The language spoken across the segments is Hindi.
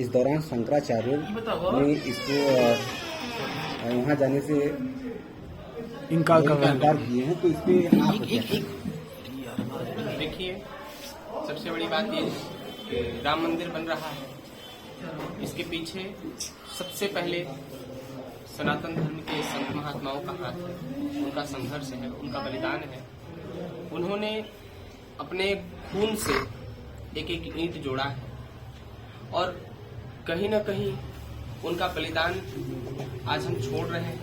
इस दौरान शंकराचार्य ने इसको वहाँ जाने से इनकार किए हैं, तो इस पे आप देखिए, सबसे बड़ी बात ये है कि राम मंदिर बन रहा है, इसके पीछे सबसे पहले सनातन धर्म के संत महात्माओं का हाथ है, उनका संघर्ष है, उनका बलिदान है। उन्होंने अपने खून से एक एक ईंट जोड़ा है और कहीं न कहीं उनका बलिदान आज हम छोड़ रहे हैं,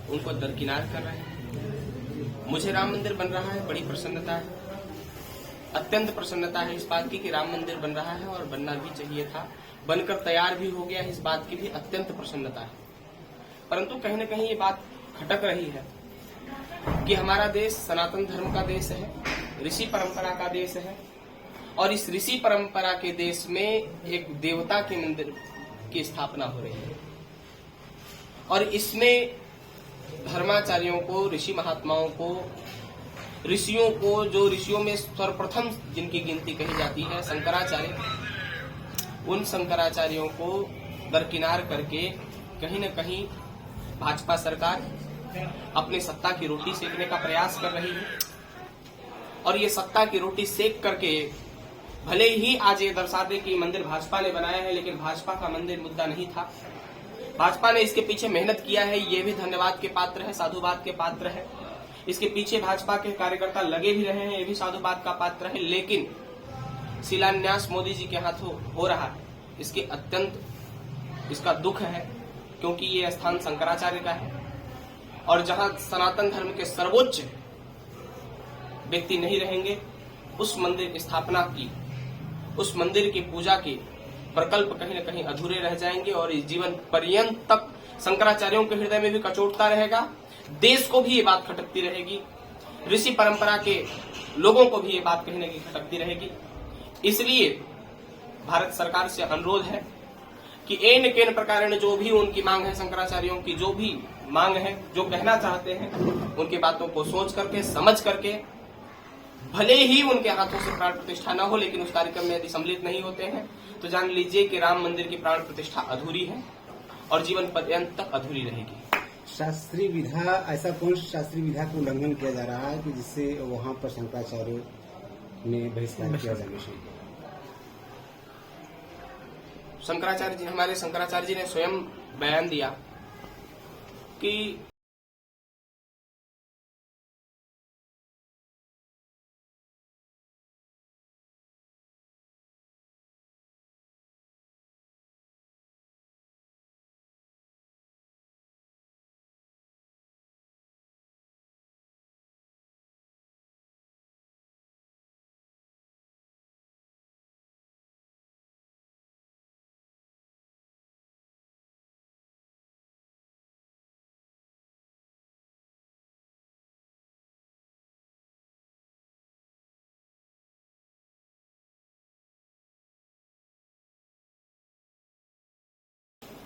उनको दरकिनार कर रहे हैं। मुझे राम मंदिर बन रहा है, बड़ी प्रसन्नता है, अत्यंत प्रसन्नता है इस बात की कि राम मंदिर बन रहा है और बनना भी चाहिए था, बनकर तैयार भी हो गया, इस बात की भी अत्यंत प्रसन्नता है। परंतु कहीं न कहीं ये बात खटक रही है कि हमारा देश सनातन धर्म का देश है, ऋषि परंपरा का देश है और इस ऋषि परंपरा के देश में एक देवता के मंदिर की स्थापना हो रही है और इसमें धर्माचार्यों को, ऋषि महात्माओं को, ऋषियों को, जो ऋषियों में सर्वप्रथम जिनकी गिनती कही जाती है शंकराचार्य, उन शंकराचार्यों को दरकिनार करके कहीं न कहीं भाजपा सरकार अपनी सत्ता की रोटी सेकने का प्रयास कर रही है और ये सत्ता की रोटी सेक करके भले ही आज ये दर्शा दे कि मंदिर भाजपा ने बनाया है, लेकिन भाजपा का मंदिर मुद्दा नहीं था। भाजपा ने इसके पीछे मेहनत किया है, ये भी धन्यवाद के पात्र है, साधुवाद के पात्र है। इसके पीछे भाजपा के कार्यकर्ता लगे भी रहे हैं, ये भी साधुवाद का पात्र है। लेकिन शिलान्यास मोदी जी के हाथों हो रहा है, इसके अत्यंत इसका दुख है, क्योंकि ये स्थान शंकराचार्य का है और जहां सनातन धर्म के सर्वोच्च व्यक्ति नहीं रहेंगे, उस मंदिर की स्थापना की, उस मंदिर की पूजा के प्रकल्प कहीं न कहीं अधूरे रह जाएंगे और इस जीवन पर्यंत तक शंकराचार्यों के हृदय में भी कचोटता रहेगा, देश को भी ये बात खटकती रहेगी, ऋषि परंपरा के लोगों को भी ये बात कहीं न कहीं खटकती रहेगी। इसलिए भारत सरकार से अनुरोध है कि एन केन प्रकार जो भी उनकी मांग है, शंकराचार्यों की जो भी मांग है, जो कहना चाहते हैं, उनकी बातों को सोच करके, समझ करके, भले ही उनके हाथों से प्राण प्रतिष्ठा न हो, लेकिन उस कार्यक्रम में यदि सम्मिलित नहीं होते हैं तो जान लीजिए कि राम मंदिर की प्राण प्रतिष्ठा अधूरी है और जीवन पर्यंत तक अधूरी रहेगी। शास्त्रीय विधा, ऐसा कौन शास्त्रीय विधा का उल्लंघन किया जा रहा है कि जिससे वहाँ पर शंकराचार्य में बहिष्कार किया जाना चाहिए? हमारे शंकराचार्य जी ने स्वयं बयान दिया कि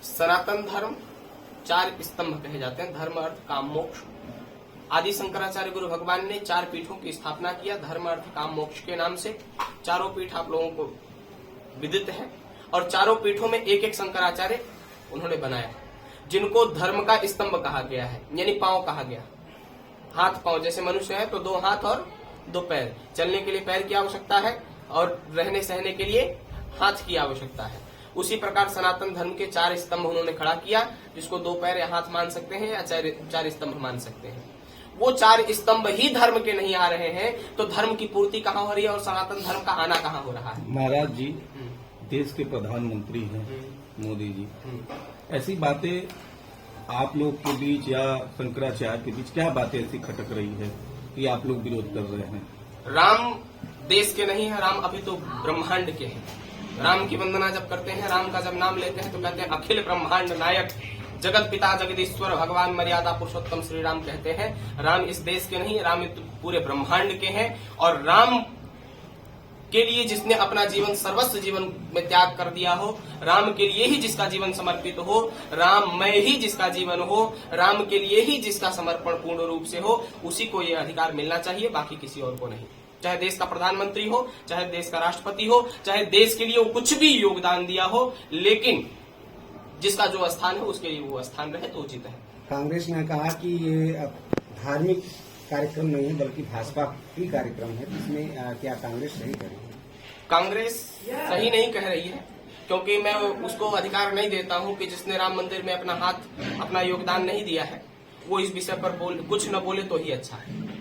सनातन धर्म 4 स्तंभ कहे जाते हैं, धर्म, अर्थ, काम, मोक्ष। आदि शंकराचार्य गुरु भगवान ने 4 पीठों की स्थापना किया, धर्म, अर्थ, काम, मोक्ष के नाम से। चारों पीठ आप लोगों को विदित है और चारों पीठों में एक एक शंकराचार्य उन्होंने बनाया, जिनको धर्म का स्तंभ कहा गया है, यानी पांव कहा गया। हाथ पांव, जैसे मनुष्य है तो 2 हाथ और 2 पैर, चलने के लिए पैर की आवश्यकता है और रहने सहने के लिए हाथ की आवश्यकता है। उसी प्रकार सनातन धर्म के 4 स्तंभ उन्होंने खड़ा किया, जिसको 2 पैर या हाथ मान सकते हैं या 4 स्तंभ मान सकते हैं। वो 4 स्तंभ ही धर्म के नहीं आ रहे हैं तो धर्म की पूर्ति कहाँ हो रही है और सनातन धर्म का आना कहाँ हो रहा है? महाराज जी देश के प्रधानमंत्री हैं मोदी जी, ऐसी बातें आप लोग के बीच या शंकराचार्य के बीच क्या बातें ऐसी खटक रही है कि आप लोग विरोध कर रहे हैं? राम देश के नहीं है, राम अभी तो ब्रह्मांड के हैं। राम की वंदना जब करते हैं, राम का जब नाम लेते हैं तो कहते हैं अखिल ब्रह्मांड नायक, जगत पिता जगदीश्वर भगवान मर्यादा पुरुषोत्तम श्री राम कहते हैं। राम इस देश के नहीं, राम पूरे ब्रह्मांड के हैं और राम के लिए जिसने अपना जीवन सर्वस्व जीवन में त्याग कर दिया हो, राम के लिए ही जिसका जीवन समर्पित हो, राम में ही जिसका जीवन हो, राम के लिए ही जिसका समर्पण पूर्ण रूप से हो, उसी को ये अधिकार मिलना चाहिए, बाकी किसी और को नहीं। चाहे देश का प्रधानमंत्री हो, चाहे देश का राष्ट्रपति हो, चाहे देश के लिए वो कुछ भी योगदान दिया हो, लेकिन जिसका जो स्थान है उसके लिए वो स्थान रहे तो उचित है। कांग्रेस ने कहा कि ये धार्मिक कार्यक्रम नहीं है बल्कि भाजपा की कार्यक्रम है, इसमें क्या कांग्रेस सही करेगी? कांग्रेस सही नहीं कह रही है, क्योंकि मैं उसको अधिकार नहीं देता हूं कि जिसने राम मंदिर में अपना योगदान नहीं दिया है वो इस विषय पर कुछ न बोले तो ही अच्छा है।